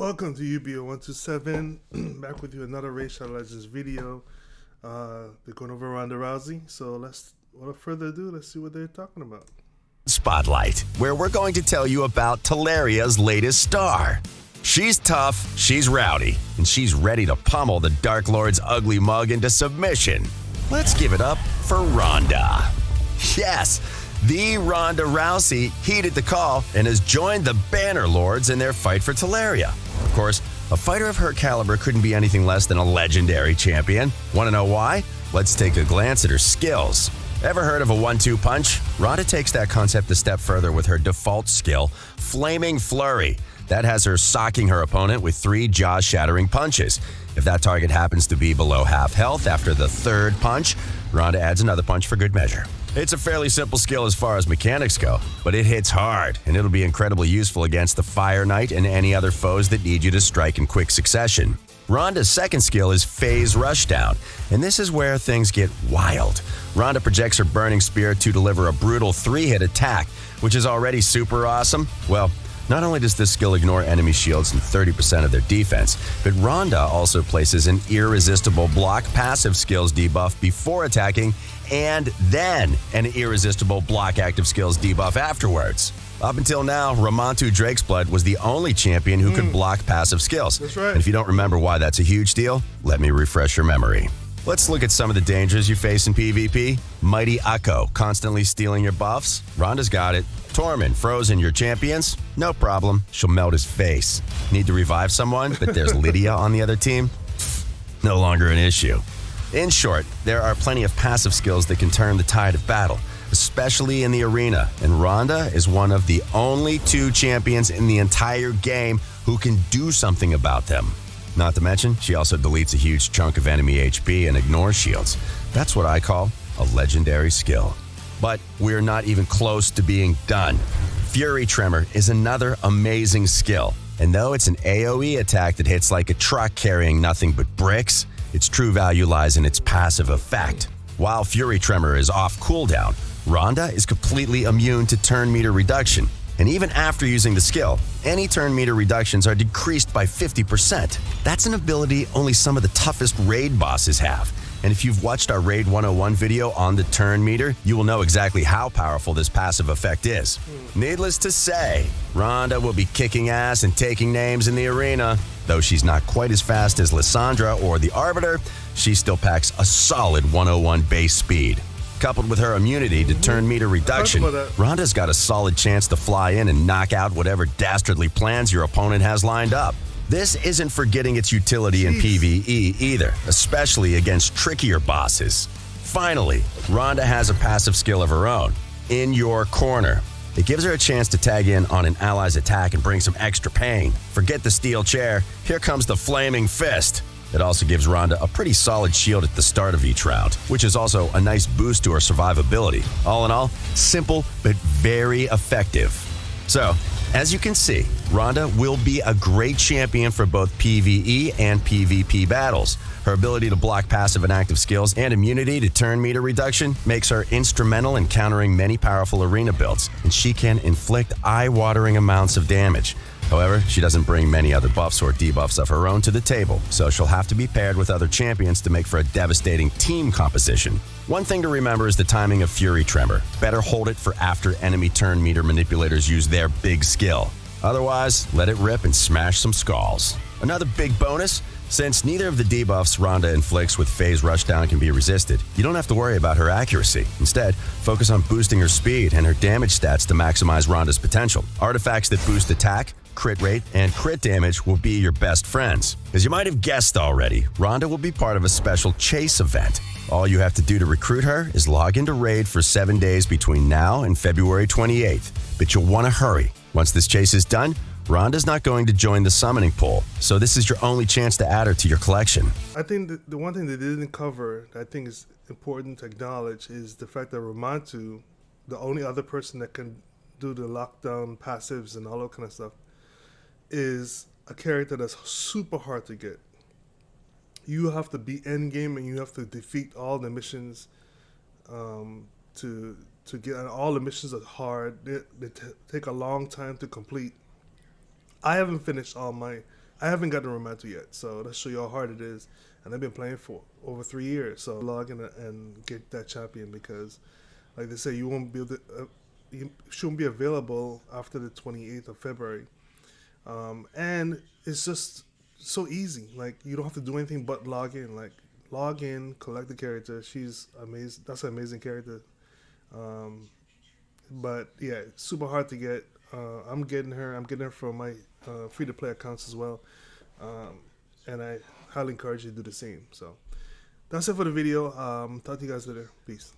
Welcome to UBO127. Back with you another Racial Legends video. They're going over Ronda Rousey. So without further ado, let's see what they're talking about. Spotlight, where we're going to tell you about Talaria's latest star. She's tough, she's rowdy, and she's ready to pummel the Dark Lord's ugly mug into submission. Let's give it up for Ronda. Yes, the Ronda Rousey heeded the call and has joined the Banner Lords in their fight for Talaria. Of course, a fighter of her caliber couldn't be anything less than a legendary champion. Want to know why? Let's take a glance at her skills. Ever heard of a 1-2 punch? Ronda takes that concept a step further with her default skill, Flaming Flurry. That has her socking her opponent with 3 jaw-shattering punches. If that target happens to be below half health after the 3rd punch, Ronda adds another punch for good measure. It's a fairly simple skill as far as mechanics go, but it hits hard, and it'll be incredibly useful against the Fire Knight and any other foes that need you to strike in quick succession. Ronda's second skill is Phase Rushdown, and this is where things get wild. Ronda projects her Burning Spear to deliver a brutal 3-hit attack, which is already super awesome. Well, not only does this skill ignore enemy shields and 30% of their defense, but Ronda also places an irresistible block passive skills debuff before attacking and then an irresistible block active skills debuff afterwards. Up until now, Ramantu Drake's Blood was the only champion who could block passive skills. That's right. And if you don't remember why that's a huge deal, let me refresh your memory. Let's look at some of the dangers you face in PvP. Mighty Akko, constantly stealing your buffs. Ronda's got it. Tormund, frozen your champions? No problem, she'll melt his face. Need to revive someone, but there's Lydia on the other team? No longer an issue. In short, there are plenty of passive skills that can turn the tide of battle, especially in the arena, and Ronda is one of the only 2 champions in the entire game who can do something about them. Not to mention, she also deletes a huge chunk of enemy HP and ignores shields. That's what I call a legendary skill. But we're not even close to being done. Fury Tremor is another amazing skill, and though it's an AoE attack that hits like a truck carrying nothing but bricks, its true value lies in its passive effect. While Fury Tremor is off cooldown, Ronda is completely immune to turn meter reduction. And even after using the skill, any turn meter reductions are decreased by 50%. That's an ability only some of the toughest raid bosses have. And if you've watched our Raid 101 video on the turn meter, you will know exactly how powerful this passive effect is. Needless to say, Ronda will be kicking ass and taking names in the arena. Though she's not quite as fast as Lissandra or the Arbiter, she still packs a solid 101 base speed. Coupled with her immunity to turn meter reduction, Ronda's got a solid chance to fly in and knock out whatever dastardly plans your opponent has lined up. This isn't forgetting its utility in PvE either, especially against trickier bosses. Finally, Ronda has a passive skill of her own, In Your Corner. It gives her a chance to tag in on an ally's attack and bring some extra pain. Forget the steel chair, here comes the Flaming Fist. It also gives Ronda a pretty solid shield at the start of each round, which is also a nice boost to her survivability. All in all, simple but very effective. So, as you can see, Ronda will be a great champion for both PvE and PvP battles. Her ability to block passive and active skills and immunity to turn meter reduction makes her instrumental in countering many powerful arena builds, and she can inflict eye-watering amounts of damage. However, she doesn't bring many other buffs or debuffs of her own to the table, so she'll have to be paired with other champions to make for a devastating team composition. One thing to remember is the timing of Fury Tremor. Better hold it for after enemy turn meter manipulators use their big skill. Otherwise, let it rip and smash some skulls. Another big bonus, since neither of the debuffs Ronda inflicts with Phase Rushdown can be resisted, you don't have to worry about her accuracy. Instead, focus on boosting her speed and her damage stats to maximize Ronda's potential. Artifacts that boost attack, crit rate, and crit damage will be your best friends. As you might have guessed already, Ronda will be part of a special chase event. All you have to do to recruit her is log into Raid for 7 days between now and February 28th. But you'll want to hurry. Once this chase is done, Ronda's not going to join the summoning pool, so this is your only chance to add her to your collection. I think the one thing they didn't cover that I think is important to acknowledge is the fact that Ramantu, the only other person that can do the lockdown passives and all that kind of stuff, is a character that's super hard to get. You have to be endgame and you have to defeat all the missions to get, and all the missions are hard. They take a long time to complete. I haven't finished all my I haven't gotten Romanto yet, so let's show you how hard it is. And I've been playing for over 3 years, so log in and get that champion because, like they say, you won't be able to, you shouldn't be available after the 28th of February. And it's just so easy. Like you don't have to do anything but log in. Like log in, collect the character. She's amazing. That's an amazing character. But yeah, super hard to get. I'm getting her. I'm getting her from my free to play accounts as well. And I highly encourage you to do the same. So that's it for the video. Talk to you guys later. Peace.